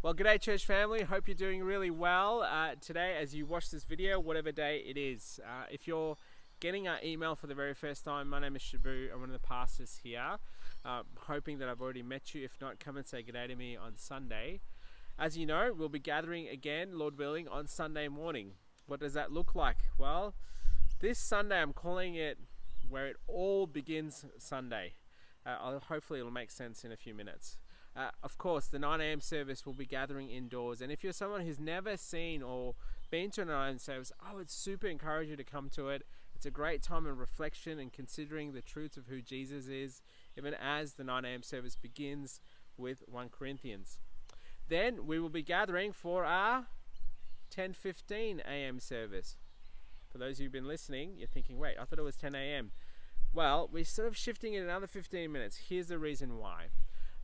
Well, g'day church family. Hope you're doing really well today as you watch this video, whatever day it is. If you're getting our email for the very first time, my name is Shabu. I'm one of the pastors here. Hoping that I've already met you. If not, come and say g'day to me on Sunday. As you know, we'll be gathering again, Lord willing, on Sunday morning. What does that look like? Well, this Sunday I'm calling it Where It All Begins Sunday. Hopefully it'll make sense in a few minutes. Of course, the 9 a.m. service will be gathering indoors, and if you're someone who's never seen or been to a 9 a.m. service, I would super encourage you to come to it. It's a great time of reflection and considering the truths of who Jesus is, even as the 9 a.m. service begins with 1 Corinthians. Then we will be gathering for our 10:15 a.m. service. For those who've been listening, you're thinking, wait, I thought it was 10 a.m. Well, we're sort of shifting it another 15 minutes. Here's the reason why.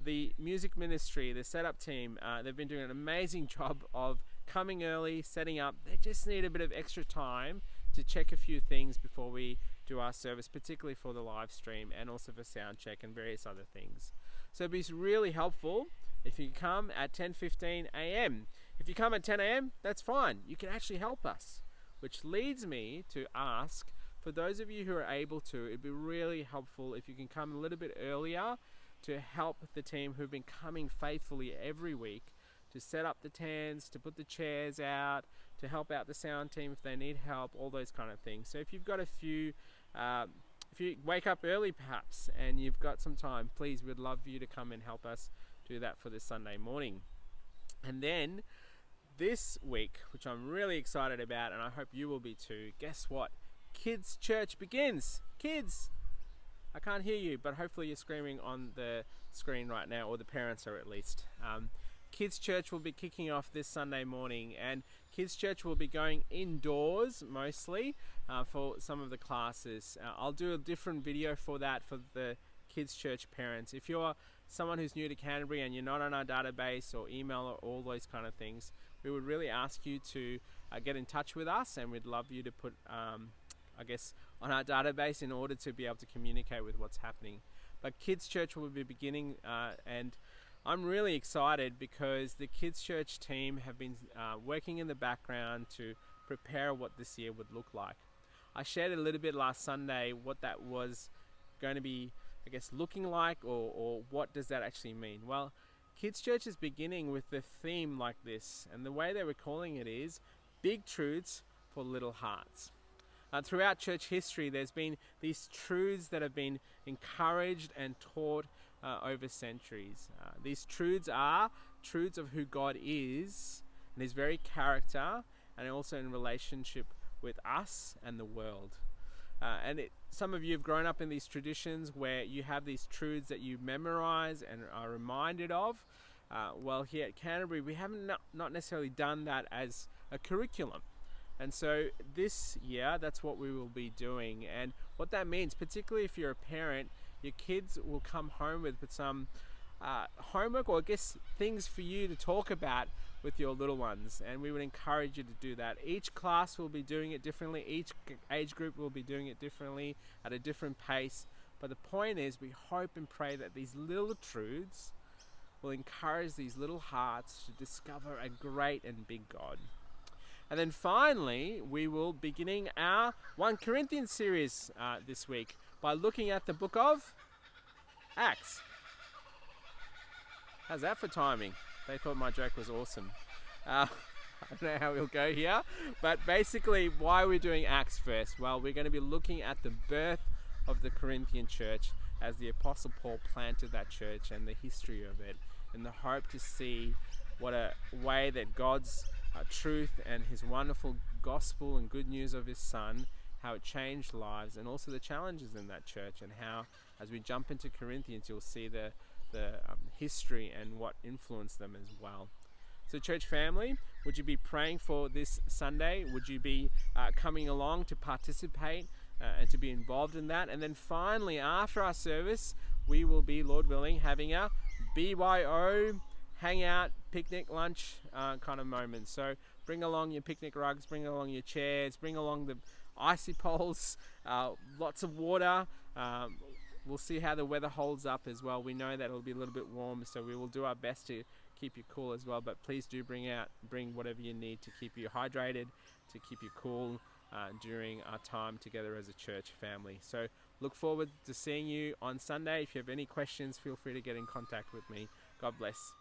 The music ministry, the setup team, they've been doing an amazing job of coming early, setting up. They just need a bit of extra time to check a few things before we do our service, particularly for the live stream and also for sound check and various other things. So it'd be really helpful if you come at 10:15 a.m. If you come at 10 a.m., that's fine. You can actually help us, which leads me to ask, for those of you who are able to, it'd be really helpful if you can come a little bit earlier to help the team who've been coming faithfully every week to set up the tents, to put the chairs out, to help out the sound team if they need help, all those kind of things. So if you've got if you wake up early perhaps and you've got some time, please, we'd love for you to come and help us do that for this Sunday morning. And then this week, which I'm really excited about, and I hope you will be too, guess what? Kids Church begins. Kids! I can't hear you, but hopefully you're screaming on the screen right now, or the parents are at least. Kids Church will be kicking off this Sunday morning, and Kids Church will be going indoors mostly for some of the classes. I'll do a different video for that for the Kids Church parents. If you're someone who's new to Canterbury and you're not on our database or email or all those kind of things, we would really ask you to get in touch with us, and we'd love you to put on our database in order to be able to communicate with what's happening. But Kids Church will be beginning, and I'm really excited because the Kids Church team have been working in the background to prepare what this year would look like. I shared a little bit last Sunday what that was going to be, looking like, or what does that actually mean? Well, Kids Church is beginning with the theme like this, and the way they were calling it is Big Truths for Little Hearts. Throughout church history, there's been these truths that have been encouraged and taught over centuries. These truths are truths of who God is and His very character, and also in relationship with us and the world. Some of you have grown up in these traditions where you have these truths that you memorize and are reminded of. Well, here at Canterbury, we haven't not necessarily done that as a curriculum. And so this year, that's what we will be doing. And what that means, particularly if you're a parent, your kids will come home with some homework, or things for you to talk about with your little ones. And we would encourage you to do that. Each class will be doing it differently. Each age group will be doing it differently at a different pace. But the point is, we hope and pray that these little truths will encourage these little hearts to discover a great and big God. And then finally, we will be beginning our 1 Corinthians series this week by looking at the book of Acts. How's that for timing? They thought my joke was awesome. I don't know how we'll go here, but basically, why are we doing Acts first? Well, we're going to be looking at the birth of the Corinthian church as the Apostle Paul planted that church and the history of it, in the hope to see what a way that God's truth and His wonderful gospel and good news of His Son, how it changed lives, and also the challenges in that church, and how, as we jump into Corinthians, you'll see the history and what influenced them as well. So church family, would you be praying for this Sunday? Would you be coming along to participate and to be involved in that? And then finally, after our service, we will be, Lord willing, having a BYO hangout, picnic, lunch kind of moment. So bring along your picnic rugs, bring along your chairs, bring along the icy poles, lots of water. We'll see how the weather holds up as well. We know that it'll be a little bit warm, so we will do our best to keep you cool as well. But please do bring whatever you need to keep you hydrated, to keep you cool during our time together as a church family. So look forward to seeing you on Sunday. If you have any questions, feel free to get in contact with me. God bless.